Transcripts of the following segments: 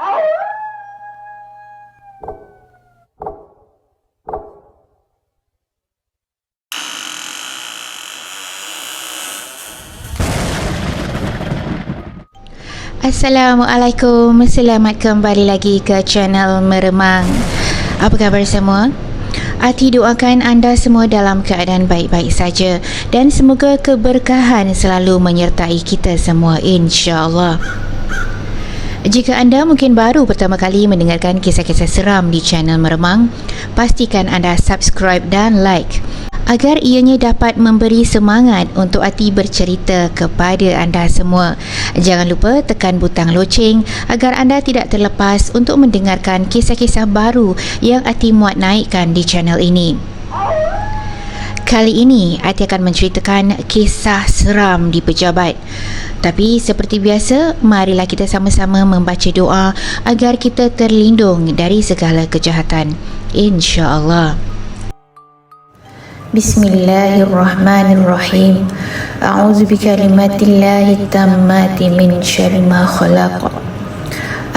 Assalamualaikum, selamat kembali lagi ke channel Meremang. Apa khabar semua? Ati doakan anda semua dalam keadaan baik-baik saja dan semoga keberkahan selalu menyertai kita semua, insya-Allah. Jika anda mungkin baru pertama kali mendengarkan kisah-kisah seram di channel Meremang, pastikan anda subscribe dan like agar ianya dapat memberi semangat untuk Ati bercerita kepada anda semua. Jangan lupa tekan butang loceng agar anda tidak terlepas untuk mendengarkan kisah-kisah baru yang Ati muat naikkan di channel ini. Kali ini Ati akan menceritakan kisah seram di pejabat. Tapi seperti biasa, marilah kita sama-sama membaca doa agar kita terlindung dari segala kejahatan, insya-Allah. Bismillahirrahmanirrahim. A'udzu bikalimatillahi tammati min syarri ma khalaq.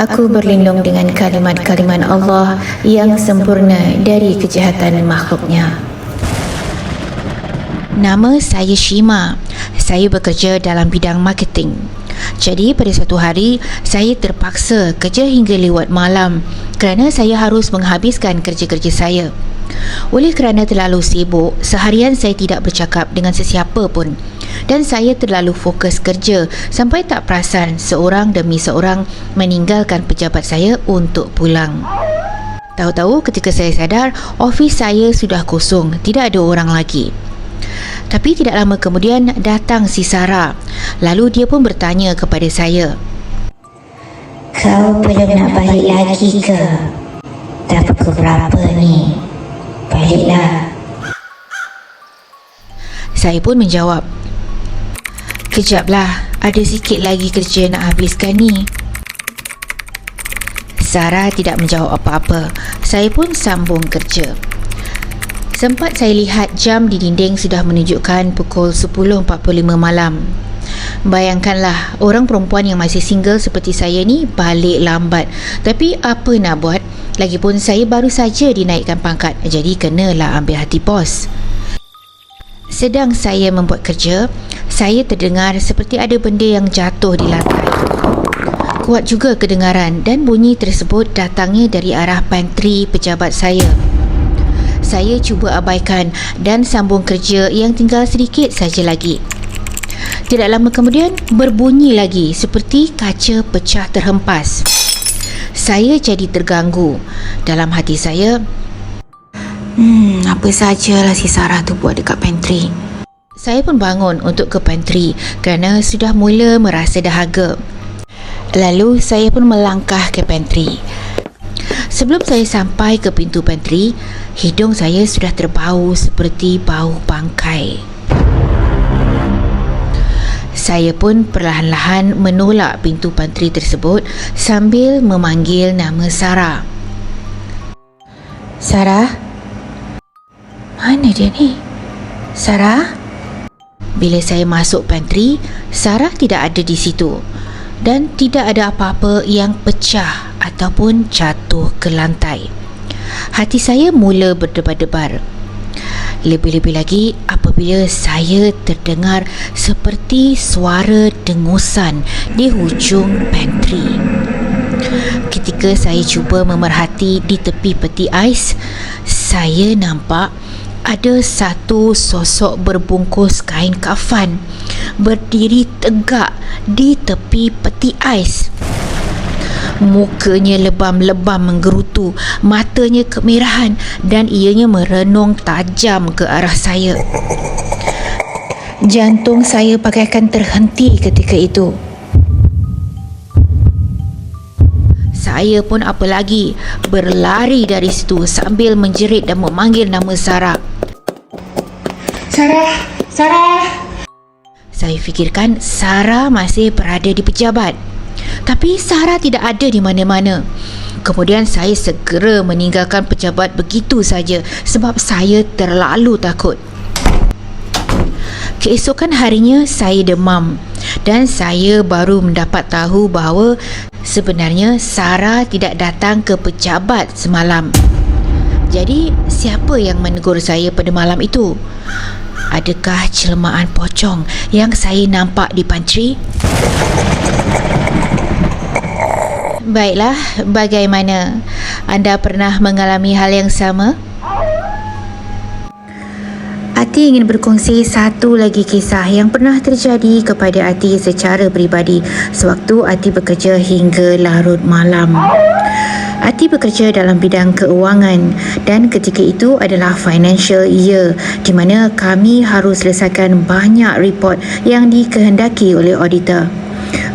Aku berlindung dengan kalimat-kalimat Allah yang sempurna dari kejahatan makhluknya. Nama saya Shima. Saya bekerja dalam bidang marketing. Jadi pada satu hari, saya terpaksa kerja hingga lewat malam kerana saya harus menghabiskan kerja-kerja saya. Oleh kerana terlalu sibuk, seharian saya tidak bercakap dengan sesiapa pun dan saya terlalu fokus kerja sampai tak perasan seorang demi seorang meninggalkan pejabat saya untuk pulang. Tahu-tahu ketika saya sadar, ofis saya sudah kosong, tidak ada orang lagi. Tapi tidak lama kemudian datang si Sarah. Lalu dia pun bertanya kepada saya, "Kau belum nak balik lagi ke? Dah pukul berapa ni? Baliklah." Saya pun menjawab, "Kejaplah, ada sikit lagi kerja nak habiskan ni." Sarah tidak menjawab apa-apa. Saya pun sambung kerja. Sempat saya lihat jam di dinding sudah menunjukkan pukul 10.45 malam. Bayangkanlah, orang perempuan yang masih single seperti saya ni balik lambat. Tapi apa nak buat? Lagipun saya baru saja dinaikkan pangkat, jadi kenalah ambil hati bos. Sedang saya membuat kerja, saya terdengar seperti ada benda yang jatuh di lantai. Kuat juga kedengaran dan bunyi tersebut datangnya dari arah pantry pejabat saya. Saya cuba abaikan dan sambung kerja yang tinggal sedikit saja lagi. Tidak lama kemudian berbunyi lagi seperti kaca pecah terhempas. Saya jadi terganggu. Dalam hati saya, apa sajalah si Sarah tu buat dekat pantry. Saya pun bangun untuk ke pantry kerana sudah mula merasa dahaga. Lalu saya pun melangkah ke pantry. Sebelum saya sampai ke pintu pantry, hidung saya sudah terbau seperti bau bangkai. Saya pun perlahan-lahan menolak pintu pantry tersebut sambil memanggil nama Sarah. "Sarah? Mana dia ni? Sarah?" Bila saya masuk pantry, Sarah tidak ada di situ dan tidak ada apa-apa yang pecah ataupun jatuh ke lantai. Hati saya mula berdebar-debar. Lebih-lebih lagi apabila saya terdengar seperti suara dengusan di hujung pantry. Ketika saya cuba memerhati di tepi peti ais, saya nampak ada satu sosok berbungkus kain kafan berdiri tegak di tepi peti ais. Mukanya lebam-lebam menggerutu, matanya kemerahan dan ianya merenung tajam ke arah saya. Jantung saya bagaikan terhenti ketika itu. Saya pun apa lagi, berlari dari situ sambil menjerit dan memanggil nama Sarah. "Sarah! Sarah!" Saya fikirkan Sarah masih berada di pejabat. Tapi Sarah tidak ada di mana-mana. Kemudian saya segera meninggalkan pejabat begitu saja sebab saya terlalu takut. Keesokan harinya saya demam dan saya baru mendapat tahu bahawa Sebenarnya Sarah tidak datang ke pejabat semalam. Jadi siapa yang menegur saya pada malam itu? Adakah jelmaan pocong yang saya nampak di pantry? Baiklah, bagaimana? Anda pernah mengalami hal yang sama? Ati ingin berkongsi satu lagi kisah yang pernah terjadi kepada Ati secara peribadi sewaktu Ati bekerja hingga larut malam. Ati bekerja dalam bidang keuangan dan ketika itu adalah financial year di mana kami harus selesaikan banyak report yang dikehendaki oleh auditor.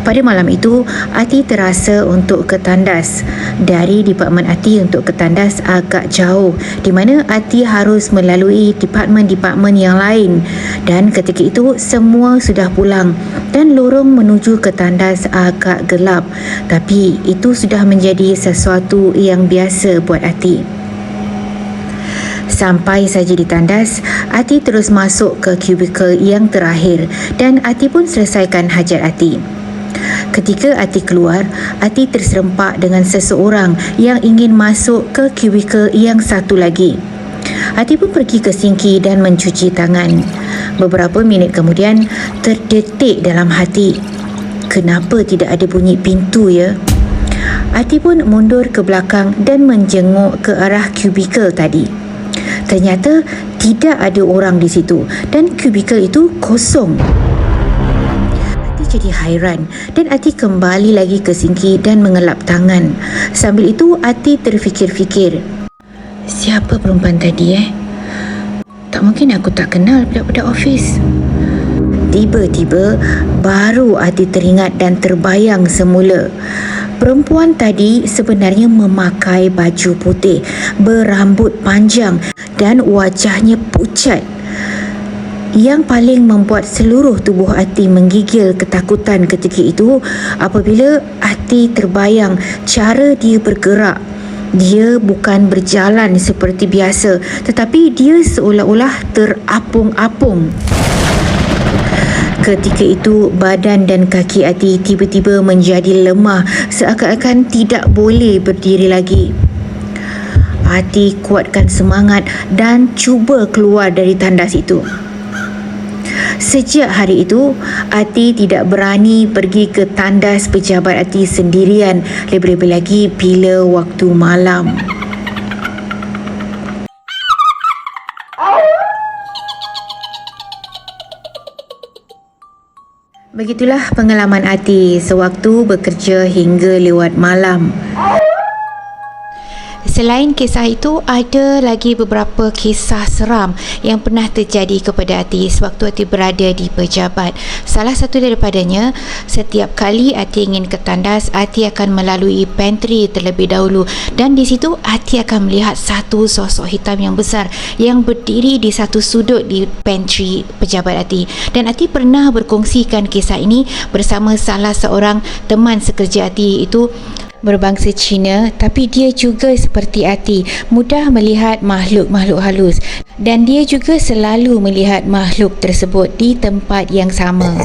Pada malam itu, Ati terasa untuk ke tandas. Dari departmen Ati untuk ke tandas agak jauh di mana Ati harus melalui departmen-departmen yang lain dan ketika itu semua sudah pulang dan lorong menuju ke tandas agak gelap, tapi itu sudah menjadi sesuatu yang biasa buat Ati. Sampai saja di tandas, Ati terus masuk ke kubikel yang terakhir dan Ati pun selesaikan hajat Ati. Ketika Ati keluar, Ati terserempak dengan seseorang yang ingin masuk ke kubikel yang satu lagi. Ati pun pergi ke sinki dan mencuci tangan. Beberapa minit kemudian, terdetik dalam hati, kenapa tidak ada bunyi pintu ya? Ati pun mundur ke belakang dan menjenguk ke arah kubikel tadi. Ternyata tidak ada orang di situ dan kubikel itu kosong. Jadi hairan dan Ati kembali lagi ke sinki dan mengelap tangan. Sambil itu Ati terfikir-fikir, siapa perempuan tadi Tak mungkin aku tak kenal budak-budak ofis. Tiba-tiba baru Ati teringat dan terbayang semula. Perempuan tadi sebenarnya memakai baju putih, berambut panjang dan wajahnya pucat. Yang paling membuat seluruh tubuh Ati menggigil ketakutan ketika itu apabila Ati terbayang cara dia bergerak. Dia bukan berjalan seperti biasa, tetapi dia seolah-olah terapung-apung. Ketika itu badan dan kaki Ati tiba-tiba menjadi lemah, seakan-akan tidak boleh berdiri lagi. Ati kuatkan semangat dan cuba keluar dari tandas itu. Sejak hari itu, Ati tidak berani pergi ke tandas pejabat Ati sendirian, lebih-lebih lagi bila waktu malam. Begitulah pengalaman Ati sewaktu bekerja hingga lewat malam. Selain kisah itu, ada lagi beberapa kisah seram yang pernah terjadi kepada Ati sewaktu Ati berada di pejabat. Salah satu daripadanya, setiap kali Ati ingin ke tandas, Ati akan melalui pantry terlebih dahulu dan di situ Ati akan melihat satu sosok hitam yang besar yang berdiri di satu sudut di pantry pejabat Ati. Dan Ati pernah berkongsikan kisah ini bersama salah seorang teman sekerja Ati itu berbangsa Cina, tapi dia juga seperti Ati, mudah melihat makhluk-makhluk halus dan dia juga selalu melihat makhluk tersebut di tempat yang sama.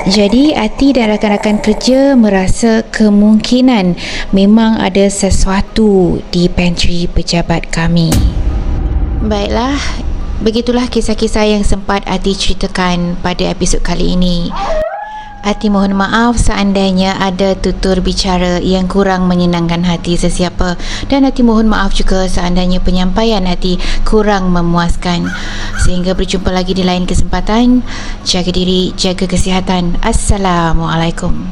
Jadi Ati dan rakan-rakan kerja merasa kemungkinan memang ada sesuatu di pantry pejabat kami. Baiklah, begitulah kisah-kisah yang sempat Ati ceritakan pada episod kali ini. Ati mohon maaf seandainya ada tutur bicara yang kurang menyenangkan hati sesiapa dan Ati mohon maaf juga seandainya penyampaian Ati kurang memuaskan. Sehingga berjumpa lagi di lain kesempatan. Jaga diri, jaga kesihatan. Assalamualaikum.